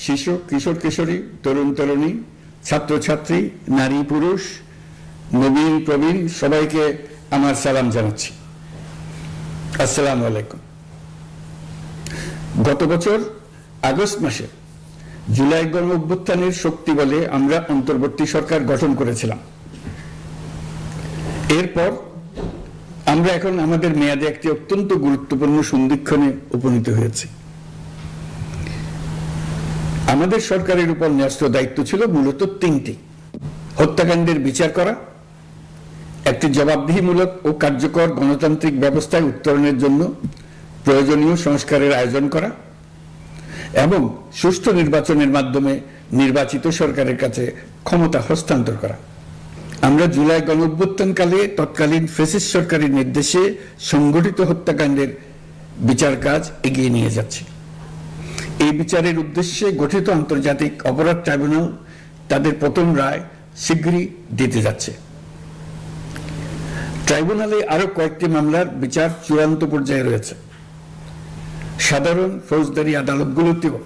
শিশু কিশোর কিশোরী তরুণ তরুণী ছাত্রছাত্রী নারী পুরুষ নবীন প্রবীণ সবাইকে আমার সালাম জানাচ্ছি। আসসালামু আলাইকুম। গত বছর আগস্ট মাসে জুলাই গণ অভ্যুত্থানের শক্তি বলে আমরা অন্তর্বর্তী সরকার গঠন করেছিলাম। এরপর আমরা এখন আমাদের মেয়াদে একটি অত্যন্ত গুরুত্বপূর্ণ সন্ধিক্ষণে উপনীত হয়েছি। আমাদের সরকারের উপর ন্যস্ত দায়িত্ব ছিল মূলত তিনটি: হত্যাকাণ্ডের বিচার করা, একটি জবাবদিহিমূলক ও কার্যকর গণতান্ত্রিক ব্যবস্থায় উত্তরণের জন্য প্রয়োজনীয় সংস্কারের আয়োজন করা এবং সুষ্ঠু নির্বাচনের মাধ্যমে নির্বাচিত সরকারের কাছে ক্ষমতা হস্তান্তর করা। আমরা জুলাই গণ অভ্যুত্থানকালে তৎকালীন ফ্যাসিস্ট সরকারের নির্দেশে সংগঠিত হত্যাকাণ্ডের বিচার কাজ এগিয়ে নিয়ে যাচ্ছি। এই বিচারের উদ্দেশ্যে গঠিত আন্তর্জাতিক অপরাধ ট্রাইব্যুনাল তাদের প্রথম রায় শীঘ্রই দিতে যাচ্ছে। ট্রাইব্যুনালে আরো কয়েকটি মামলার বিচার চূড়ান্ত পর্যায়ে রয়েছে। সাধারণ ফৌজদারি আদালতগুলোতেও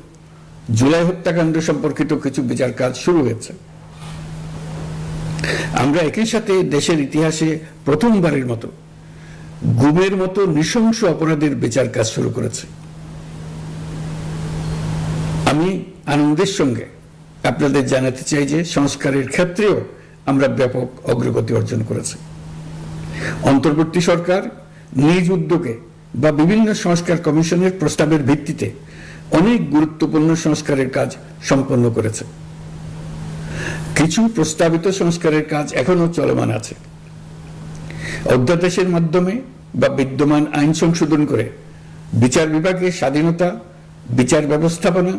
জুলাই হত্যাকাণ্ড সম্পর্কিত কিছু বিচার কাজ শুরু হয়েছে। আমরা একই সাথে দেশের ইতিহাসে প্রথমবারের মতো গুমের মতো নৃশংস অপরাধের বিচার কাজ শুরু করেছে। আমি আনন্দের সঙ্গে আপনাদের জানাতে চাই যে সংস্কারের ক্ষেত্রেও আমরা ব্যাপক অগ্রগতি অর্জন করেছি। অন্তর্বর্তী সরকার নিজ উদ্যোগে বা বিভিন্ন সংস্কার কমিশনের প্রস্তাবের ভিত্তিতে অনেক গুরুত্বপূর্ণ সংস্কারের কাজ সম্পন্ন করেছে। কিছু প্রস্তাবিত সংস্কারের কাজ এখনো চলমান আছে। অধ্যাদেশের মাধ্যমে বা বিদ্যমান আইন সংশোধন করে বিচার বিভাগের স্বাধীনতা, বিচার ব্যবস্থাপনা,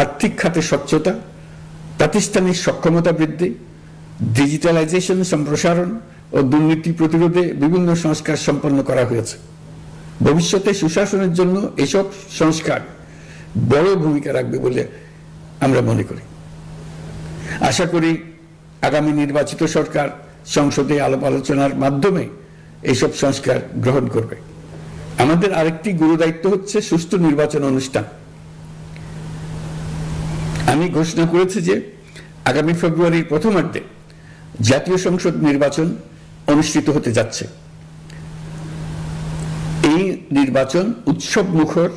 আর্থিক খাতে স্বচ্ছতা, প্রাতিষ্ঠানিক সক্ষমতা বৃদ্ধি, ডিজিটালাইজেশন সম্প্রসারণ ও দুর্নীতি প্রতিরোধে বিভিন্ন সংস্কার সম্পন্ন করা হয়েছে। ভবিষ্যতে সুশাসনের জন্য এসব সংস্কার বড় ভূমিকা রাখবে বলে আমরা মনে করি। আশা করি আগামী নির্বাচিত সরকার সংসদে আলাপ আলোচনার মাধ্যমে এইসব সংস্কার গ্রহণ করবে। আমাদের আরেকটি গুরু দায়িত্ব হচ্ছে সুষ্ঠু নির্বাচন অনুষ্ঠান। আমি ঘোষণা করেছি যে আগামী ফেব্রুয়ারির প্রথমার্ধে জাতীয় সংসদ নির্বাচন অনুষ্ঠিত হতে যাচ্ছে। এই নির্বাচন উৎসব মুখর,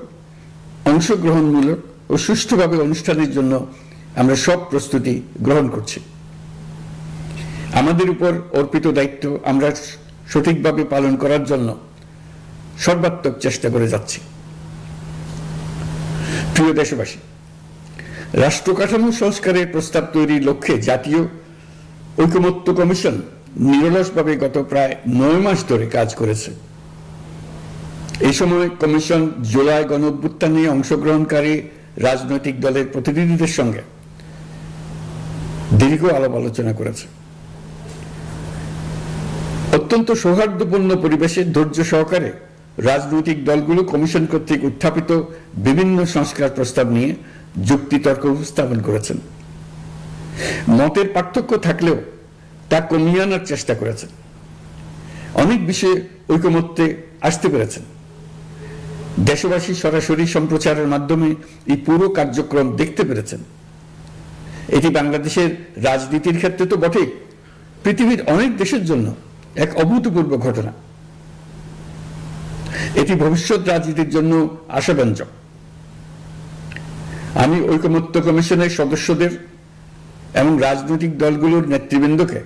অংশগ্রহণমূলক ও সুষ্ঠুভাবে অনুষ্ঠানের জন্য আমরা সব প্রস্তুতি গ্রহণ করছি। আমাদের উপর অর্পিত দায়িত্ব আমরা সঠিকভাবে পালন করার জন্য সর্বাত্মক চেষ্টা করে যাচ্ছি। প্রিয় দেশবাসী, রাষ্ট্র কাঠামো সংস্কারের প্রস্তাব তৈরির লক্ষ্যে জাতীয় ঐকমত্য কমিশন নিরলসভাবে গত প্রায় 9 মাস ধরে কাজ করেছে। এই সময় কমিশন জুলাই গণ অভ্যুত্থানে অংশগ্রহণকারী রাজনৈতিক দলের প্রতিনিধিদের সঙ্গে দীর্ঘ আলাপ আলোচনা করেছে। অত্যন্ত সৌহার্দ্যপূর্ণ পরিবেশে ধৈর্য সহকারে রাজনৈতিক দলগুলো কমিশন কর্তৃক উত্থাপিত বিভিন্ন সংস্কার প্রস্তাব নিয়ে যুক্তিতর্ক উপস্থাপন করেছেন। মতের পার্থক্য থাকলেও তা কমিয়ে আনার চেষ্টা করেছেন। অনেক বিষয়ে ঐকমত্যে আসতে পেরেছেন। দেশবাসী সরাসরি সম্প্রচারের মাধ্যমে এই পুরো কার্যক্রম দেখতে পেরেছেন। এটি বাংলাদেশের রাজনীতির ক্ষেত্রে তো বটেই, পৃথিবীর অনেক দেশের জন্য এক অভূতপূর্ব ঘটনা। এটি ভবিষ্যৎ রাজনীতির জন্য আশাব্যঞ্জক। আমি ঐকমত্য কমিশনের সদস্যদের এবং রাজনৈতিক দলগুলোর নেতৃবৃন্দকে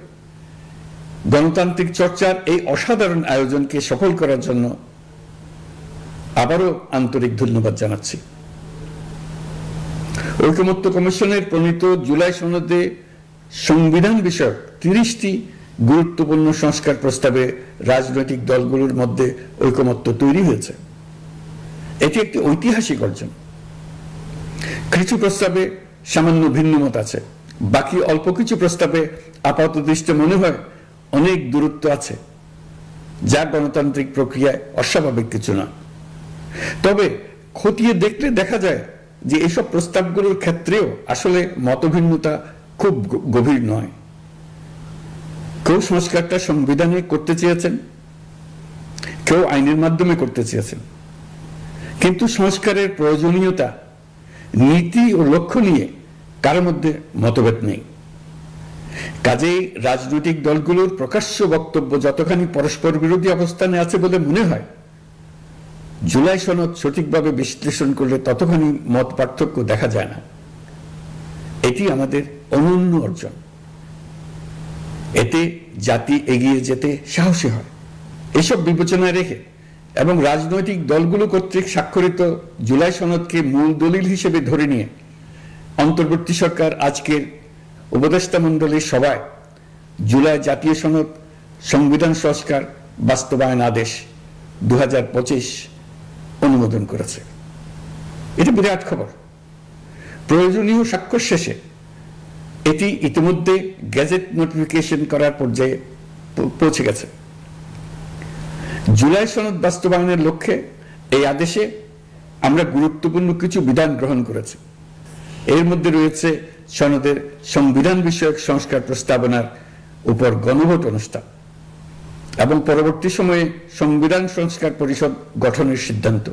গণতান্ত্রিক চর্চার এই অসাধারণ আয়োজনকে সফল করার জন্য আবারও আন্তরিক ধন্যবাদ জানাচ্ছি। ঐকমত্য কমিশনের প্রণীত জুলাই সনদে সংবিধান বিষয়ক 30টি গুরুত্বপূর্ণ সংস্কার প্রস্তাবে রাজনৈতিক দলগুলোর মধ্যে ঐকমত্য তৈরি হয়েছে। এটি একটি ঐতিহাসিক অর্জন। কিছু প্রস্তাবে সামান্য ভিন্নমত আছে, বাকি অল্প কিছু প্রস্তাবে আপাত দৃষ্টিতে মনে হয় অনেক দূরত্ব আছে, যা গণতান্ত্রিক প্রক্রিয়ায় অস্বাভাবিক কিছু না। তবে খতিয়ে দেখলে দেখা যায় যে এসব প্রস্তাবগুলোর ক্ষেত্রেও আসলে মতভিন্নতা খুব গভীর নয়। কেউ সংস্কারটা সংবিধানে করতে চেয়েছেন, কেউ আইনের মাধ্যমে করতে চেয়েছেন, কিন্তু সংস্কারের প্রয়োজনীয়তা নীতি ও লক্ষ্য নিয়ে কারোর মধ্যে মতভেদ নেই। কাজেই রাজনৈতিক দলগুলোর প্রকাশ্য বক্তব্য যতখানি পরস্পর বিরোধী অবস্থানে আছে বলে মনে হয়, জুলাই সনদ সঠিকভাবে বিশ্লেষণ করলে ততখানি মত পার্থক্য দেখা যায় না। এটি আমাদের অনন্য অর্জন। এতে জাতি এগিয়ে যেতে সাহসী হয়। এসব বিবেচনায় রেখে এবং রাজনৈতিক দলগুলো কর্তৃক স্বাক্ষরিত জুলাই সনদকে মূল দলিল হিসেবে ধরে নিয়ে অন্তর্বর্তী সরকার আজকের উপদেষ্টা মণ্ডলীর সভায় জুলাই জাতীয় সনদ সংবিধান সংস্কার বাস্তবায়ন আদেশ 2025 অনুমোদন করেছে। এটা বিরাট খবর। প্রয়োজনীয় স্বাক্ষর শেষে এটি ইতিমধ্যে গেজেট নোটিফিকেশন করার পর্যায়ে পৌঁছে গেছে। জুলাই সনদ বাস্তবায়নের লক্ষ্যে এই আদেশে আমরা গুরুত্বপূর্ণ কিছু বিধান গ্রহণ করেছি। এর মধ্যে রয়েছে সনদের সংবিধান বিষয়ক সংস্কার প্রস্তাবনার উপর গণভোট অনুষ্ঠান এবং পরবর্তী সময়ে সংবিধান সংস্কার পরিষদ গঠনের সিদ্ধান্ত।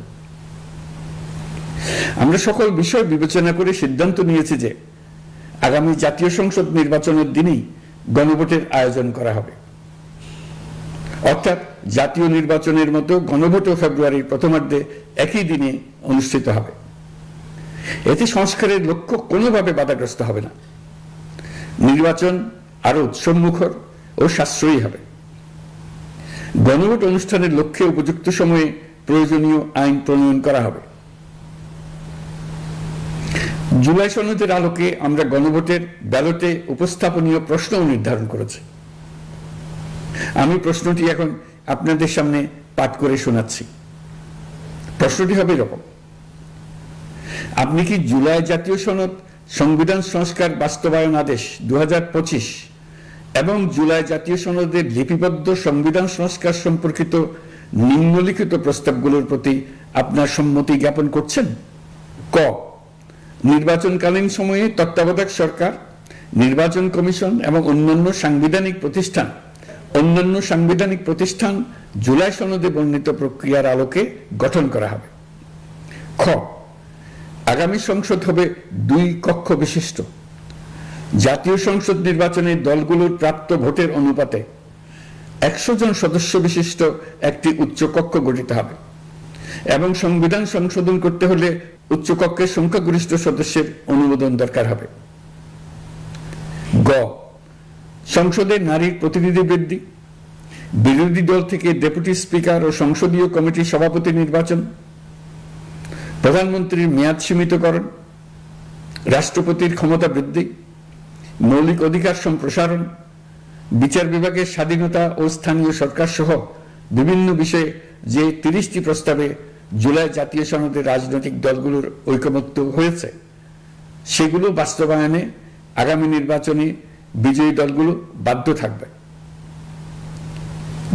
আমরা সকল বিষয় বিবেচনা করে সিদ্ধান্ত নিয়েছি যে আগামী জাতীয় সংসদ নির্বাচনের দিনই গণভোটের আয়োজন করা হবে, অর্থাৎ জাতীয় নির্বাচনের মতো গণভোটও ফেব্রুয়ারির প্রথমার্ধে একই দিনে অনুষ্ঠিত হবে। এতে সংস্কারের লক্ষ্য কোনোভাবে বাধাগ্রস্ত হবে না। নির্বাচন আরো উৎসবমুখর ও সাশ্রয়ী হবে। গণভোট অনুষ্ঠানের লক্ষ্যে উপযুক্ত সময়ে প্রয়োজনীয় আইন প্রণয়ন করা হবে। জুলাই সনদের আলোকে আমরা গণভোটের ব্যালটে উপস্থাপনীয় প্রশ্নও নির্ধারণ করেছি। আমি প্রশ্নটি এখন আপনাদের সামনে পাঠ করে শোনাচ্ছি। প্রশ্নটি হবে এরকম: আপনি কি জুলাই জাতীয় সনদ সংবিধান সংস্কার বাস্তবায়ন আদেশ 2025 এবং জুলাই জাতীয় সনদের লিপিবদ্ধ সংবিধান সংস্কার সম্পর্কিত নিম্নলিখিত প্রস্তাবগুলোর প্রতি আপনার সম্মতি জ্ঞাপন করছেন? ক, নির্বাচনকালীন সময়ে তত্ত্বাবধায়ক সরকার, নির্বাচন কমিশন এবং অন্যান্য সাংবিধানিক প্রতিষ্ঠান জুলাই সনদে বর্ণিত প্রক্রিয়ার আলোকে গঠন করা হবে। খ, আগামী সংসদ হবে 2 কক্ষ বিশিষ্ট। জাতীয় সংসদ নির্বাচনে দলগুলোর প্রাপ্ত ভোটের অনুপাতে 100 জন সদস্য বিশিষ্ট একটি উচ্চকক্ষ গঠিত হবে এবং সংবিধান সংশোধন করতে হলে উচ্চকক্ষের সংখ্যাগরিষ্ঠ সদস্যের অনুমোদন দরকার হবে। গ, সংসদে নারীর প্রতিনিধি বৃদ্ধি, বিরোধী দল থেকে ডেপুটি স্পিকার ও সংসদীয় কমিটির সভাপতি নির্বাচন, প্রধানমন্ত্রীর মেয়াদ সীমিতকরণ, রাষ্ট্রপতির ক্ষমতা বৃদ্ধি, মৌলিক অধিকার সম্প্রসারণ, বিচার বিভাগের স্বাধীনতা ও স্থানীয় সরকার সহ বিভিন্ন বিষয়ে যে 30টি প্রস্তাবে জুলাই জাতীয় সনদে রাজনৈতিক দলগুলোর ঐকমত্য হয়েছে সেগুলো বাস্তবায়নে আগামী নির্বাচনে বিজয়ী দলগুলো বাধ্য থাকবে।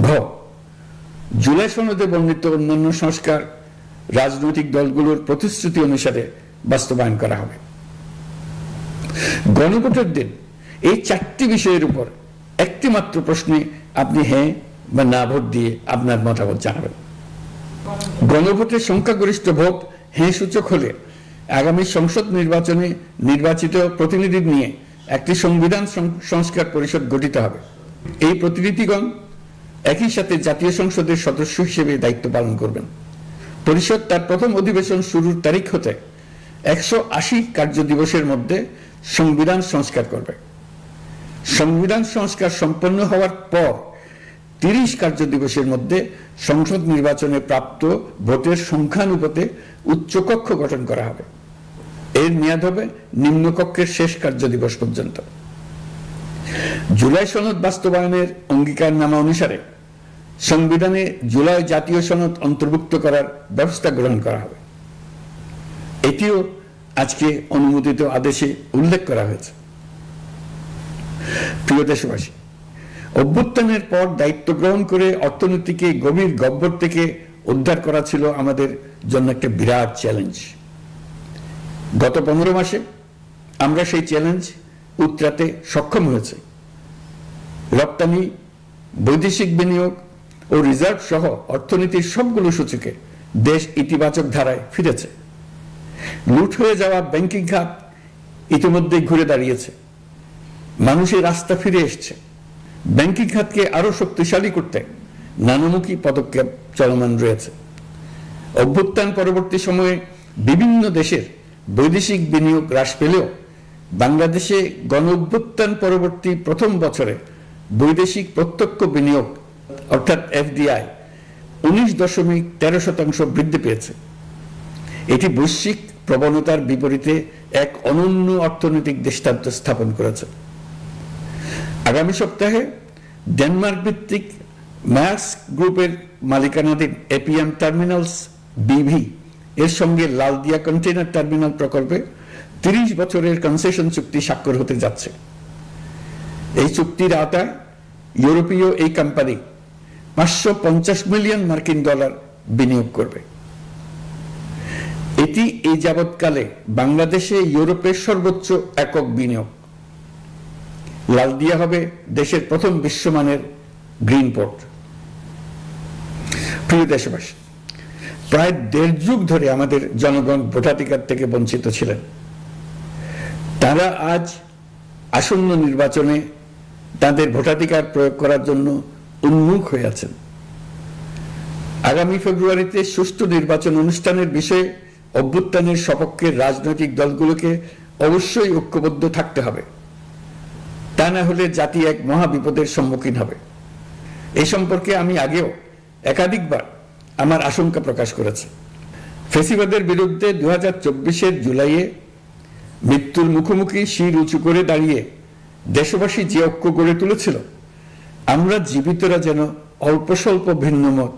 ঘ, জুলাই সনদে বর্ণিত অন্যান্য সংস্কার রাজনৈতিক দলগুলোর প্রতিশ্রুতি অনুসারে বাস্তবায়ন করা হবে। গণভোটের দিন এই 4টি বিষয়ের উপর একটি মাত্র প্রশ্নে আপনি হ্যাঁ বা না ভোট দিয়ে আপনার মতামত জানাবেন। গণভোটের সংখ্যাগরিষ্ঠ ভোট হ্যাঁ সূচক হলে আগামী সংসদ নির্বাচনে নির্বাচিত প্রতিনিধি নিয়ে একটি সংবিধান সংস্কার পরিষদ গঠিত হবে। এই প্রতিনিধিগণ একই সাথে জাতীয় সংসদের সদস্য হিসেবে দায়িত্ব পালন করবেন। পরিষদ তার প্রথম অধিবেশন শুরুর তারিখ হতে 180 কার্য দিবসের মধ্যে সংবিধান সংস্কার করবে। সংবিধান সংস্কার সম্পন্ন হওয়ার পর 30 কার্য দিবসের মধ্যে সংসদ নির্বাচনে প্রাপ্ত ভোটের সংখ্যানুপাতে উচ্চকক্ষ গঠন করা হবে। এর মেয়াদ হবে নিম্নকক্ষের শেষ কার্য দিবস পর্যন্ত। জুলাই সনদ বাস্তবায়নের অঙ্গীকারনামা অনুসারে সংবিধানে জুলাই জাতীয় সনদ অন্তর্ভুক্ত করার ব্যবস্থা গ্রহণ করা হবে। এটিও আজকে অনুমোদিত আদেশে উল্লেখ করা হয়েছে। প্রিয় দেশবাসী, অভ্যুত্থানের পর দায়িত্ব গ্রহণ করে অর্থনীতিকে গভীর গহ্বর থেকে উদ্ধার করা ছিল আমাদের জন্য একটা বিরাট চ্যালেঞ্জ। গত 15 মাসে আমরা সেই চ্যালেঞ্জ উতরাতে সক্ষম হয়েছে। রপ্তানি, বৈদেশিক বিনিয়োগ ও রিজার্ভ সহ অর্থনীতির সবগুলো সূচকে দেশ ইতিবাচক ধারায় ফিরেছে। লুট হয়ে যাওয়া ব্যাংকিং খাত ইতিমধ্যেই ঘুরে দাঁড়িয়েছে, মানুষের আস্থা ফিরে এসছে। ব্যাংকিং খাতকে আরো শক্তিশালী করতে নানামুখী পদক্ষেপ চলমান রয়েছে। অভ্যুত্থান পরবর্তী সময়ে বিভিন্ন দেশের বৈদেশিক বিনিয়োগ হ্রাস পেলেও বাংলাদেশে গণ অভ্যুত্থান পরবর্তী প্রথম বছরে বৈদেশিক প্রত্যক্ষ বিনিয়োগ অর্থাৎ এফডিআই 19.13% বৃদ্ধি পেয়েছে। এটি বৈশ্বিক প্রবণতার বিপরীতে এক অনন্য অর্থনৈতিক দৃষ্টান্ত স্থাপন করেছে। আগামী সপ্তাহে ডেনমার্ক ভিত্তিক মায়ার্স গ্রুপের মালিকানাধীন এপিএম টার্মিনালস বিভি এর সঙ্গে লালদিয়া কন্টেইনার টার্মিনাল প্রকল্পে 30 বছরের কনসেশন চুক্তি স্বাক্ষর হতে যাচ্ছে। এই চুক্তির আওতায় ইউরোপীয় এই কোম্পানি 550 মিলিয়ন মার্কিন ডলার বিনিয়োগ করবে। এটি এই যাবৎকালে বাংলাদেশে ইউরোপের সর্বোচ্চ একক বিনিয়োগ। লালদিয়া হবে দেশের প্রথম বিশ্বমানের গ্রিন পোর্ট। প্রিয় দেশবাসী, প্রায় 1.5 যুগ ধরে আমাদের জনগণ ভোটাধিকার থেকে বঞ্চিত ছিলেন। তারা আজ আসন্ন নির্বাচনে তাদের ভোটাধিকার প্রয়োগ করার জন্য উন্মুখ হয়ে আছেন। আগামী ফেব্রুয়ারিতে সুষ্ঠু নির্বাচন অনুষ্ঠানের বিষয়ে অভ্যুত্থানের সপক্ষে রাজনৈতিক দলগুলোকে অবশ্যই ঐক্যবদ্ধ থাকতে হবে। তা না হলে জাতি এক মহা বিপদের সম্মুখীন হবে। এই সম্পর্কে আমি আগেও একাধিকবার আমার আশঙ্কা প্রকাশ করেছি। ফ্যাসিবাদের বিরুদ্ধে 2024-এর জুলাইয়ে মৃত্যুর মুখোমুখি শির উঁচু করে দাঁড়িয়ে দেশবাসী যে ঐক্য গড়ে তুলেছিল, আমরা জীবিতরা যেন অল্প স্বল্প ভিন্নমত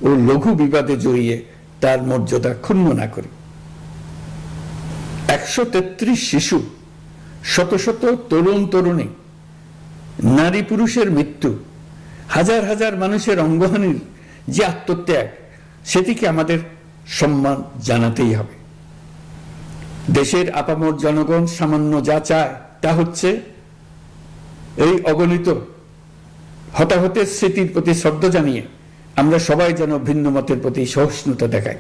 ও লঘু বিবাদে জড়িয়ে তার মর্যাদা ক্ষুণ্ণ না করি। 133 শিশু, শত শত তরুণ তরুণী, নারী পুরুষের মৃত্যু, হাজার হাজার মানুষের অঙ্গহানির যে আত্মত্যাগ, সেটিকে আমাদের সম্মান জানাতেই হবে। দেশের আপামর জনগণ সামান্য যা চায় তা হচ্ছে এই অগণিত হতাহতের স্মৃতির প্রতি শ্রদ্ধা জানিয়ে আমরা সবাই যেন ভিন্ন মতের প্রতি সহিষ্ণুতা দেখাই,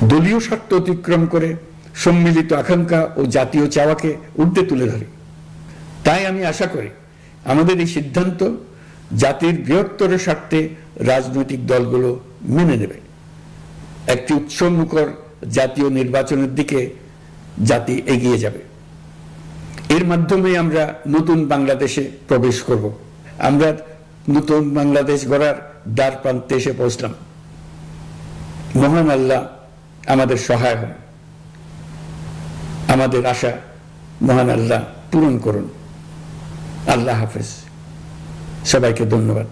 দলীয় স্বার্থ অতিক্রম করে সম্মিলিত আকাঙ্ক্ষা ও জাতীয় চাওয়াকে ঊর্ধ্বে তুলে ধরি। তাই আমি আশা করি আমাদের এই সিদ্ধান্ত জাতির বৃহত্তর স্বার্থে রাজনৈতিক দলগুলো মেনে নেবে। একটি উৎসবমুখর জাতীয় নির্বাচনের দিকে জাতি এগিয়ে যাবে। এর মাধ্যমে আমরা নতুন বাংলাদেশে প্রবেশ করব। আমরা নতুন বাংলাদেশ গড়ার দ্বার প্রান্তে এসে পৌঁছলাম। মহান আল্লাহ আমাদের সহায় হন। আমাদের আশা মহান আল্লাহ পূরণ করুন। আল্লাহ হাফেজ। সবাইকে ধন্যবাদ।